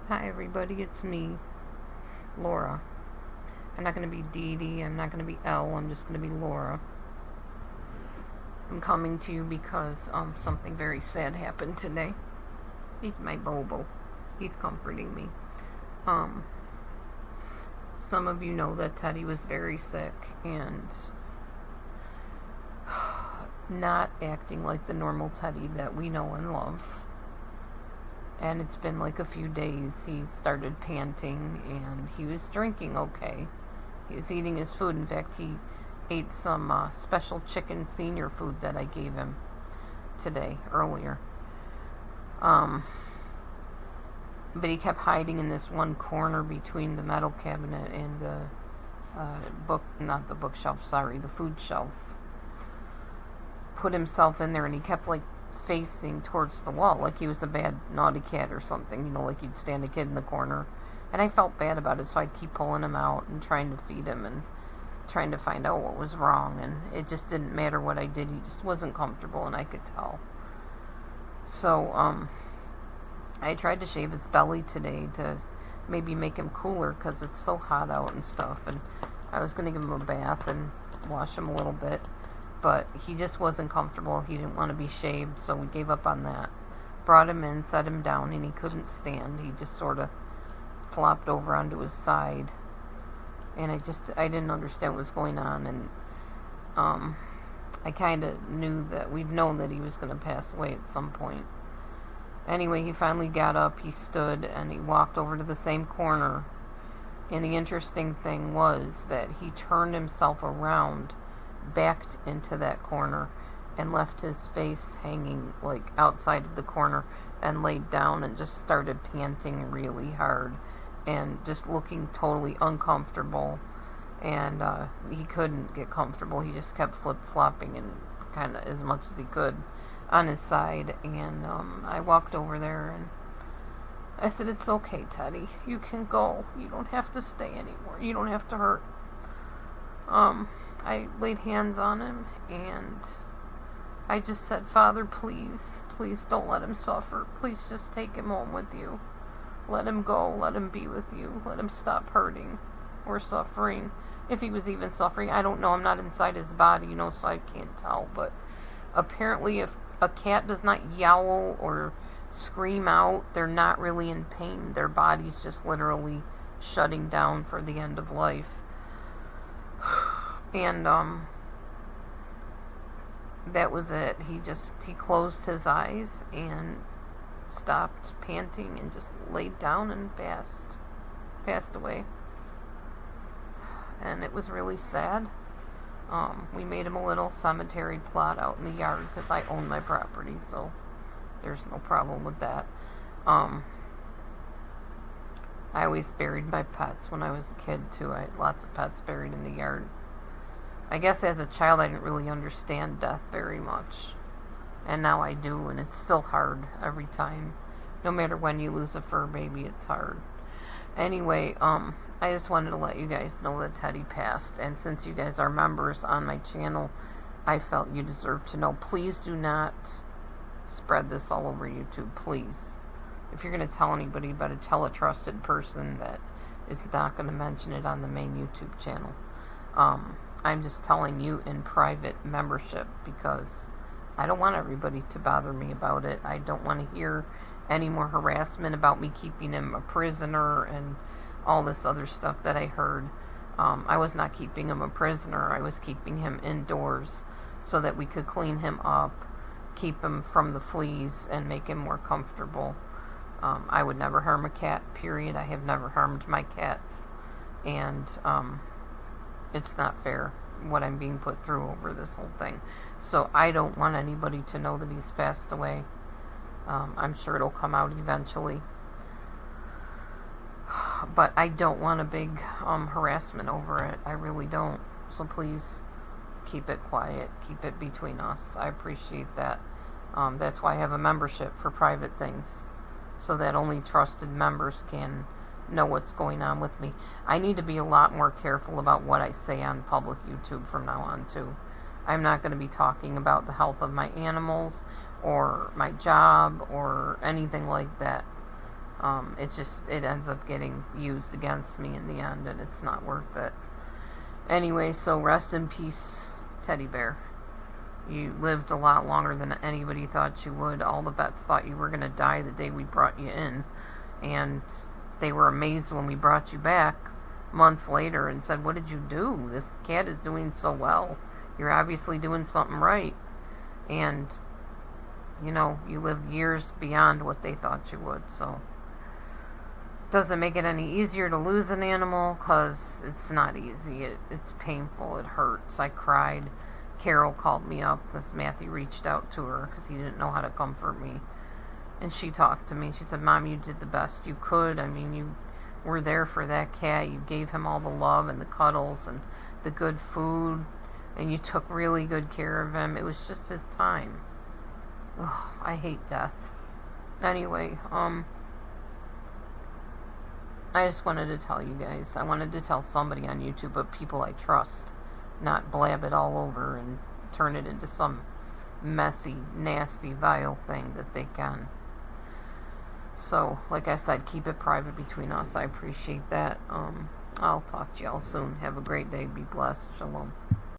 Hi everybody, it's me, Laura. I'm not going to be Dee Dee, I'm not going to be Elle, I'm just going to be Laura. I'm coming to you because something very sad happened today. He's my Bobo. He's comforting me. Some of you know that Teddy was very sick and not acting like the normal Teddy that we know and love. And it's been like a few days. He started panting and he was drinking okay. He was eating his food. In fact, he ate some special chicken senior food that I gave him today, earlier. But he kept hiding in this one corner between the metal cabinet and the the food shelf. Put himself in there and he kept like facing towards the wall, like he was a bad naughty cat or something, like you'd stand a kid in the corner. And I felt bad about it, so I'd keep pulling him out and trying to feed him and trying to find out what was wrong, and it just didn't matter what I did. He just wasn't comfortable, and I could tell. So I tried to shave his belly today to maybe make him cooler because it's so hot out and stuff, and I was going to give him a bath and wash him a little bit, but he just wasn't comfortable. He didn't want to be shaved, so we gave up on that. Brought him in, set him down, and he couldn't stand. He just sort of flopped over onto his side, and I didn't understand what was going on, and I kind of knew that we've known that he was going to pass away at some point. Anyway, he finally got up, he stood, and he walked over to the same corner, and the interesting thing was that he turned himself around, backed into that corner, and left his face hanging like outside of the corner, and laid down and just started panting really hard and just looking totally uncomfortable, and he couldn't get comfortable. He just kept flip-flopping and kind of as much as he could on his side, and I walked over there and I said, "It's okay, Teddy, you can go, you don't have to stay anymore, you don't have to hurt." I laid hands on him and I just said, "Father, please don't let him suffer. Please just take him home with you. Let him go, let him be with you, let him stop hurting or suffering." If he was even suffering, I don't know, I'm not inside his body, so I can't tell, but apparently if a cat does not yowl or scream out, they're not really in pain. Their body's just literally shutting down for the end of life. And that was it. He closed his eyes and stopped panting and just laid down and passed away. And it was really sad. We made him a little cemetery plot out in the yard because I own my property, so there's no problem with that. I always buried my pets when I was a kid too. I had lots of pets buried in the yard. I guess as a child I didn't really understand death very much, and now I do, and it's still hard every time. No matter when you lose a fur baby, it's hard. Anyway, I just wanted to let you guys know that Teddy passed, and since you guys are members on my channel, I felt you deserve to know. Please do not spread this all over YouTube, please. If you're going to tell anybody, you better tell a trusted person that is not going to mention it on the main YouTube channel. I'm just telling you in private membership because I don't want everybody to bother me about it. I don't want to hear any more harassment about me keeping him a prisoner and all this other stuff that I heard. I was not keeping him a prisoner. I was keeping him indoors so that we could clean him up, keep him from the fleas, and make him more comfortable. I would never harm a cat, period. I have never harmed my cats. And it's not fair what I'm being put through over this whole thing. So I don't want anybody to know that he's passed away. I'm sure it'll come out eventually. But I don't want a big harassment over it. I really don't. So please keep it quiet. Keep it between us. I appreciate that. That's why I have a membership for private things, so that only trusted members can know what's going on with me. I need to be a lot more careful about what I say on public YouTube from now on too. I'm not going to be talking about the health of my animals or my job or anything like that. It ends up getting used against me in the end, and it's not worth it. Anyway, so rest in peace, teddy bear. You lived a lot longer than anybody thought you would. All the vets thought you were going to die the day we brought you in, and they were amazed when we brought you back months later and said, "What did you do? This cat is doing so well. You're obviously doing something right." And, you lived years beyond what they thought you would, so doesn't make it any easier to lose an animal, because it's not easy. It's painful. It hurts. I cried. Carol called me up because Matthew reached out to her because he didn't know how to comfort me. And she talked to me. She said, "Mom, you did the best you could. I mean, you were there for that cat. You gave him all the love and the cuddles and the good food. And you took really good care of him. It was just his time." Ugh, I hate death. Anyway, I just wanted to tell you guys. I wanted to tell somebody on YouTube, but people I trust, not blab it all over and turn it into some messy, nasty, vile thing that they can. So, like I said, keep it private between us. I appreciate that. I'll talk to y'all soon. Have a great day. Be blessed. Shalom.